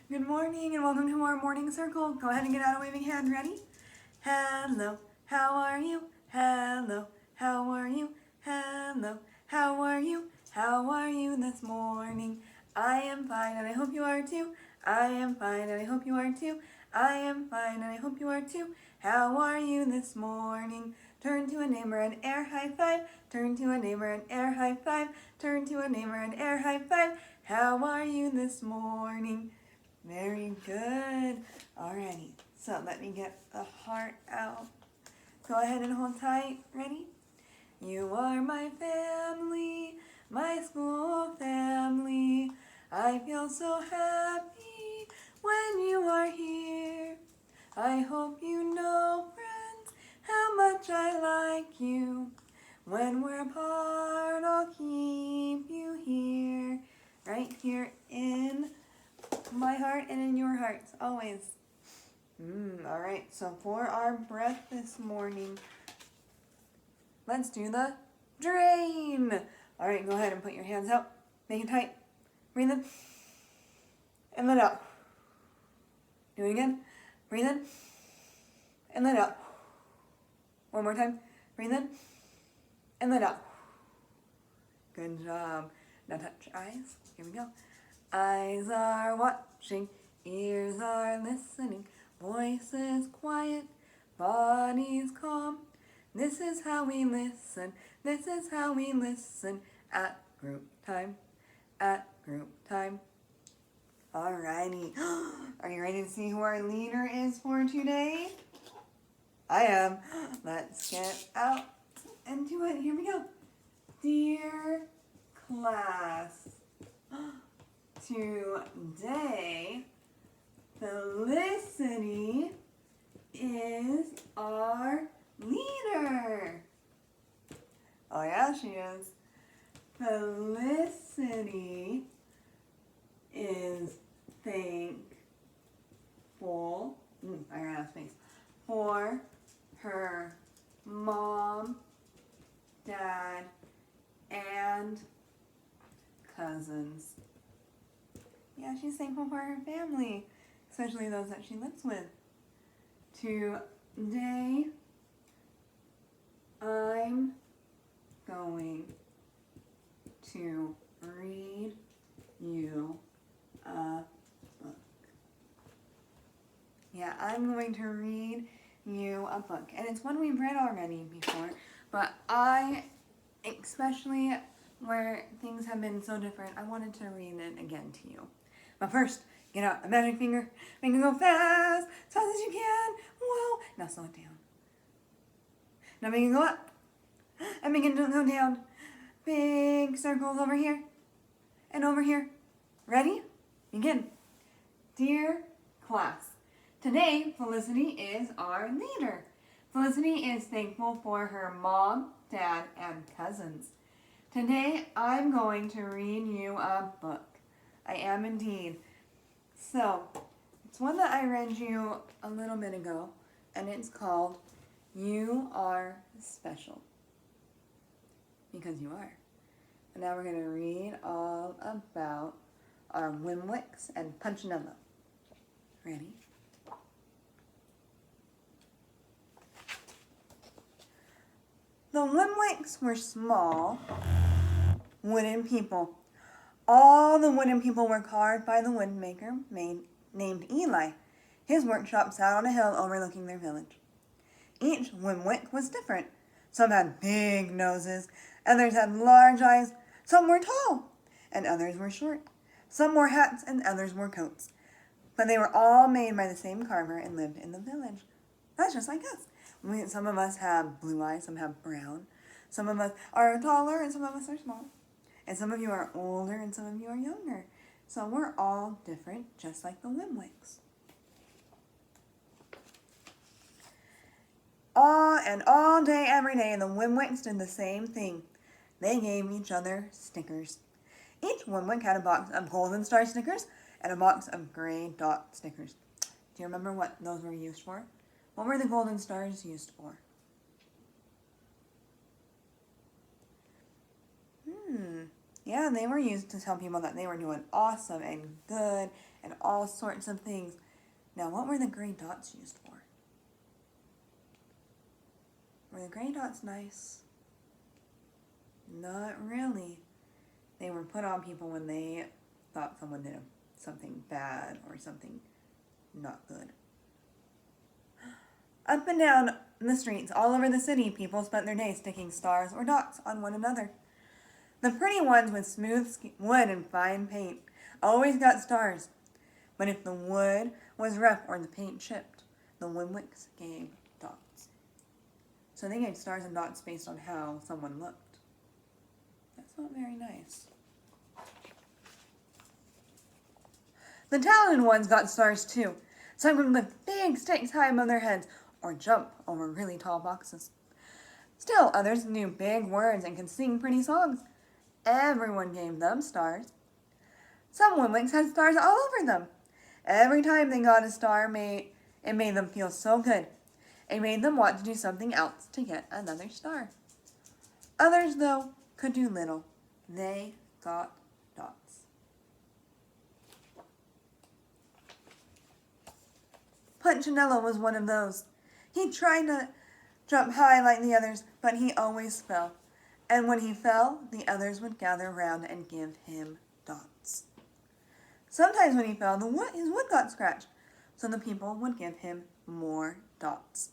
Good morning and welcome to our morning circle. Go ahead and get out a waving hand. Ready? Hello, how are you? Hello, how are you? Hello, how are you? How are you this morning? I am fine and I hope you are too. I am fine and I hope you are too. I am fine and I hope you are too. How are you this morning? Turn to a neighbor and air high five. Turn to a neighbor and air high five. Turn to a neighbor and air high five. How are you this morning? Very good. Alrighty, so let me get the heart out. Go ahead and hold tight. Ready? You are my family, my school family. I feel so happy when you are here. I hope you know, friends, how much I like you. When we're apart, I'll keep you here, right here in my heart and in your hearts, always. All right, so for our breath this morning, let's do the drain. All right, go ahead and put your hands out. Make it tight. Breathe in and let out. Do it again. Breathe in and let out. One more time. Breathe in and let out. Good job. Now touch your eyes. Here we go. Eyes are watching, ears are listening, voices quiet, bodies calm. This is how we listen, this is how we listen at group time, at group time. Alrighty, are you ready to see who our leader is for today? I am. Let's get out and do it. Here we go. Dear class, today, Felicity is our leader. Oh yeah, she is. Felicity is thankful, I ran out of space, for her mom, dad, and cousins. Yeah, she's thankful for her family, especially those that she lives with. Today, I'm going to read you a book. Yeah, I'm going to read you a book. And it's one we've read already before, but especially where things have been so different, I wanted to read it again to you. But first, get out a magic finger, make it go fast, as fast as you can. Whoa! Now slow it down. Now make it go up, and make it go down. Big circles over here, and over here. Ready? Begin. Dear class, today Felicity is our leader. Felicity is thankful for her mom, dad, and cousins. Today I'm going to read you a book. I am indeed. So, it's one that I read you a little bit ago, and it's called You Are Special. Because you are. And now we're going to read all about our Wimwicks and Punchinello. Ready? The Wimwicks were small wooden people. All the wooden people were carved by the woodmaker named Eli. His workshop sat on a hill overlooking their village. Each Wimwick was different. Some had big noses, others had large eyes, some were tall, and others were short. Some wore hats and others wore coats. But they were all made by the same carver and lived in the village. That's just like us. Some of us have blue eyes, some have brown. Some of us are taller and some of us are smaller. And some of you are older and some of you are younger. So we're all different, just like the Wimwicks. All day, every day, the Wimwicks did the same thing. They gave each other stickers. Each Wimwick had a box of golden star stickers and a box of gray dot stickers. Do you remember what those were used for? What were the golden stars used for? Yeah, they were used to tell people that they were doing awesome and good and all sorts of things. Now, what were the gray dots used for? Were the gray dots nice? Not really. They were put on people when they thought someone did something bad or something not good. Up and down the streets all over the city, people spent their days sticking stars or dots on one another. The pretty ones with smooth wood and fine paint always got stars. But if the wood was rough or the paint chipped, the Wimwicks gave dots. So they gave stars and dots based on how someone looked. That's not very nice. The talented ones got stars too. Some could lift big sticks high above their heads or jump over really tall boxes. Still, others knew big words and could sing pretty songs. Everyone gave them stars. Some Wimwicks had stars all over them. Every time they got a star, it made them feel so good. It made them want to do something else to get another star. Others, though, could do little. They got dots. Punchinello was one of those. He tried to jump high like the others, but he always fell. And when he fell, the others would gather around and give him dots. Sometimes when he fell, his wood got scratched, so the people would give him more dots.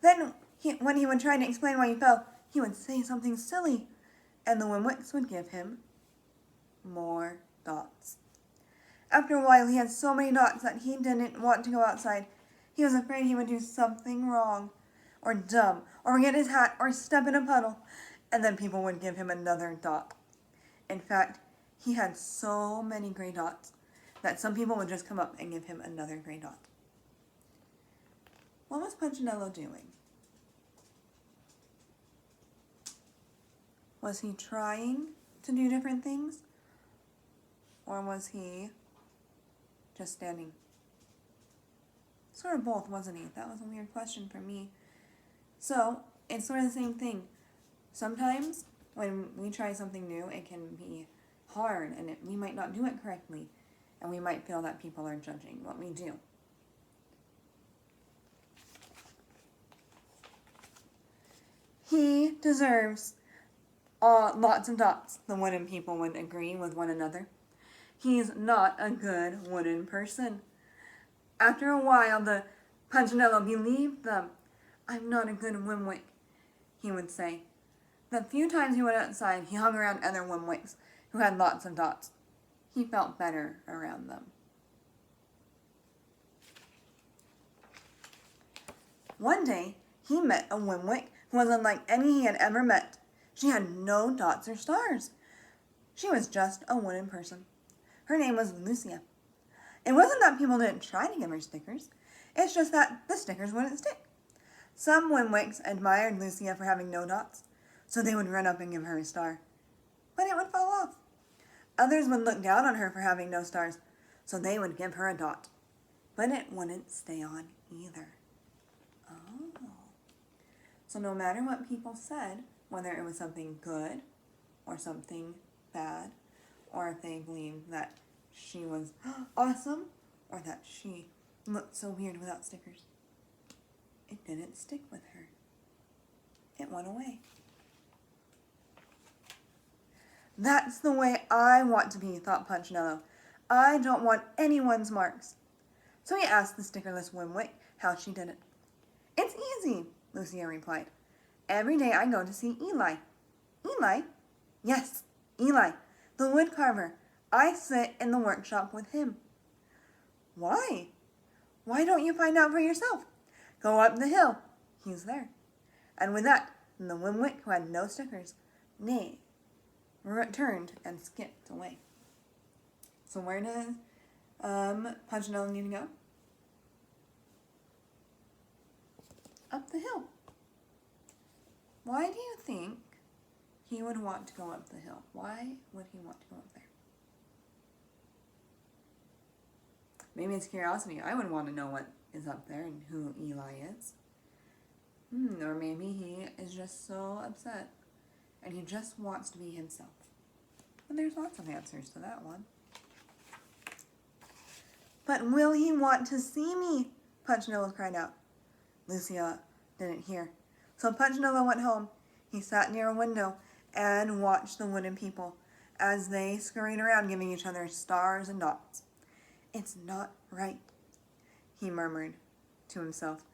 Then, when he would try to explain why he fell, he would say something silly, and the Wimwicks would give him more dots. After a while, he had so many dots that he didn't want to go outside. He was afraid he would do something wrong, or dumb, or forget his hat, or step in a puddle, and then people would give him another dot. In fact, he had so many gray dots that some people would just come up and give him another gray dot. What was Punchinello doing? Was he trying to do different things? Or was he just standing? Sort of both, wasn't he? That was a weird question for me. So, it's sort of the same thing. Sometimes, when we try something new, it can be hard, and we might not do it correctly, and we might feel that people are judging what we do. He deserves lots of dots, the wooden people would agree with one another. He's not a good wooden person. After a while, the Punchinello believed them. I'm not a good Wimwick, he would say. The few times he went outside, he hung around other Wimwicks who had lots of dots. He felt better around them. One day, he met a Wimwick who was unlike any he had ever met. She had no dots or stars. She was just a wooden person. Her name was Lucia. It wasn't that people didn't try to give her stickers. It's just that the stickers wouldn't stick. Some Wimwicks admired Lucia for having no dots, so they would run up and give her a star. But it would fall off. Others would look down on her for having no stars, so they would give her a dot. But it wouldn't stay on either. Oh. So no matter what people said, whether it was something good or something bad, or if they believed that she was awesome or that she looked so weird without stickers, it didn't stick with her. It went away. That's the way I want to be, thought Punchinello. I don't want anyone's marks. So he asked the stickerless Wimwick how she did it. It's easy, Lucia replied. Every day I go to see Eli. Eli? Yes, Eli, the wood carver. I sit in the workshop with him. Why? Why don't you find out for yourself? Go up the hill. He's there. And with that, the Wimwick, who had no stickers, turned and skipped away. So where does Punchinello need to go? Up the hill. Why do you think he would want to go up the hill? Why would he want to go up there? Maybe it's curiosity. I would want to know what is up there and who Eli is. Or maybe he is just so upset and he just wants to be himself. But there's lots of answers to that one. But will he want to see me? Punchinello cried out. Lucia didn't hear. So Punchinello went home. He sat near a window and watched the wooden people as they scurried around giving each other stars and dots. It's not right, he murmured to himself,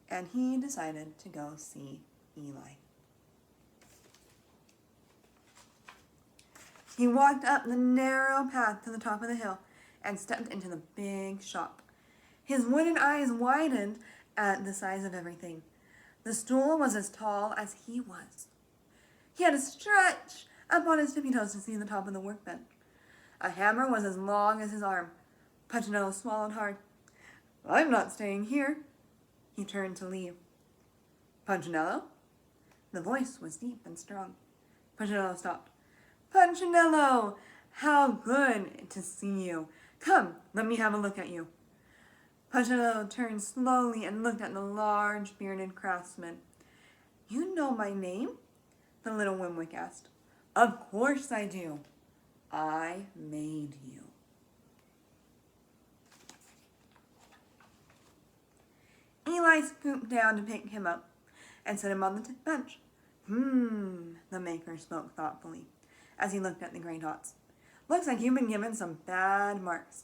and he decided to go see Eli. He walked up the narrow path to the top of the hill and stepped into the big shop. His wooden eyes widened at the size of everything. The stool was as tall as he was. He had to stretch up on his tippy toes to see the top of the workbench. A hammer was as long as his arm. Punchinello swallowed hard. I'm not staying here. He turned to leave. Punchinello? The voice was deep and strong. Punchinello stopped. Punchinello! How good to see you. Come, let me have a look at you. Punchinello turned slowly and looked at the large, bearded craftsman. You know my name? The little Wimwick asked. Of course I do. I made you. Eli scooped down to pick him up and set him on the bench. The maker spoke thoughtfully as he looked at the gray dots. Looks like you've been given some bad marks.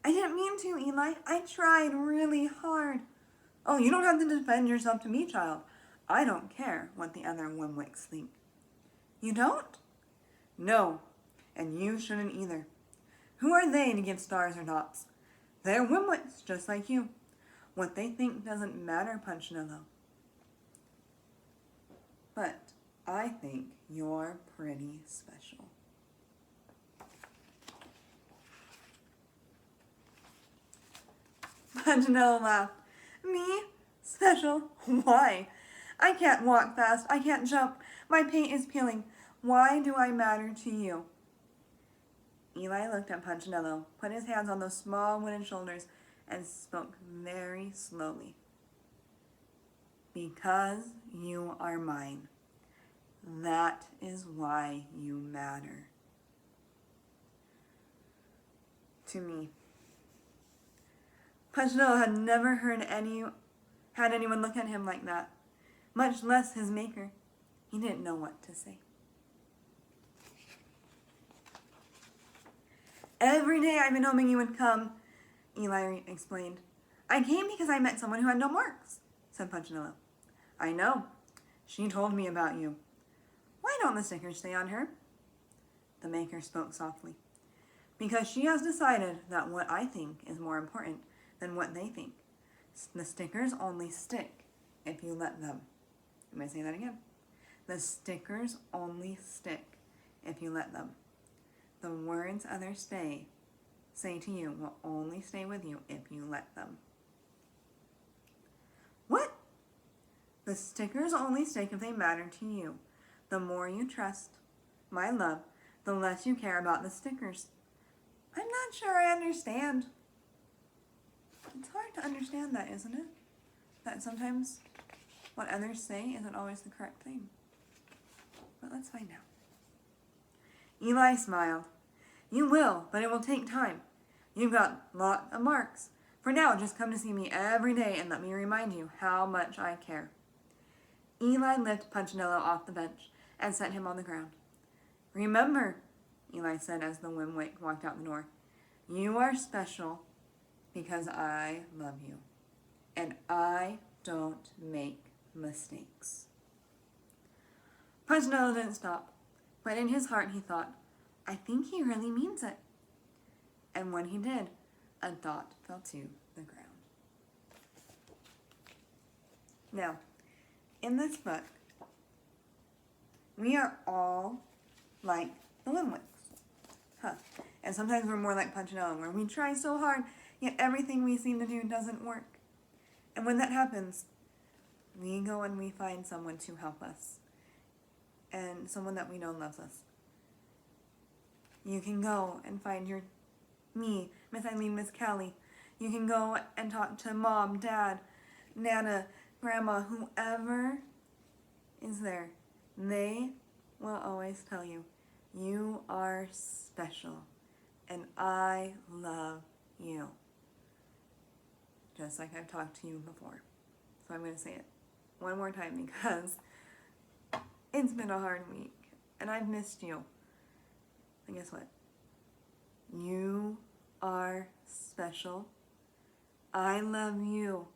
I didn't mean to, Eli. I tried really hard. Oh, you don't have to defend yourself to me, child. I don't care what the other Wimwicks think. You don't? No, and you shouldn't either. Who are they to give stars or dots? They're Wimwicks, just like you. What they think doesn't matter, Punchinello. But I think you're pretty special. Punchinello laughed. Me? Special? Why? I can't walk fast. I can't jump. My paint is peeling. Why do I matter to you? Eli looked at Punchinello, put his hands on those small wooden shoulders, and spoke very slowly. Because you are mine. That is why you matter. To me. Punchinello had never had anyone look at him like that, much less his maker. He didn't know what to say. Every day I've been hoping you would come, Eli explained. I came because I met someone who had no marks, said Punchinello. I know. She told me about you. Why don't the stickers stay on her? The maker spoke softly. Because she has decided that what I think is more important than what they think. The stickers only stick if you let them. Let me say that again. The stickers only stick if you let them. The words others say to you will only stay with you if you let them. What? The stickers only stick if they matter to you. The more you trust my love, the less you care about the stickers. I'm not sure I understand. It's hard to understand that, isn't it? That sometimes what others say isn't always the correct thing. But let's find out. Eli smiled. You will, but it will take time. You've got lots of marks. For now, just come to see me every day and let me remind you how much I care. Eli lifted Punchinello off the bench and set him on the ground. Remember, Eli said as the Wimwick walked out the door, you are special because I love you. And I don't make mistakes. Punchinello didn't stop, but in his heart he thought, I think he really means it. And when he did, a dot fell to the ground. Now, in this book, we are all like the Wimwicks. And sometimes we're more like Punchinello, where we try so hard, yet everything we seem to do doesn't work. And when that happens, we go and we find someone to help us, and someone that we know loves us. You can go and find me, Miss Eileen, Miss Callie. You can go and talk to Mom, Dad, Nana, Grandma, whoever is there. They will always tell you You are special, and I love you. Just like I've talked to you before. So I'm going to say it one more time because it's been a hard week, and I've missed you. And guess what? You are special. I love you.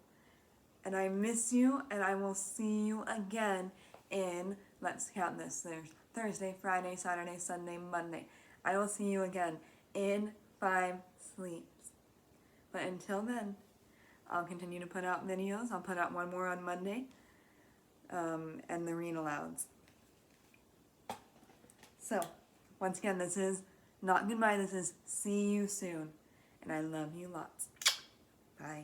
And I miss you, and I will see you again in, let's count this, there's Thursday, Friday, Saturday, Sunday, Monday. I will see you again in 5 sleeps. But until then, I'll continue to put out videos. I'll put out one more on Monday, and the read alouds. So, once again, this is not goodbye, this is see you soon. And I love you lots. Bye.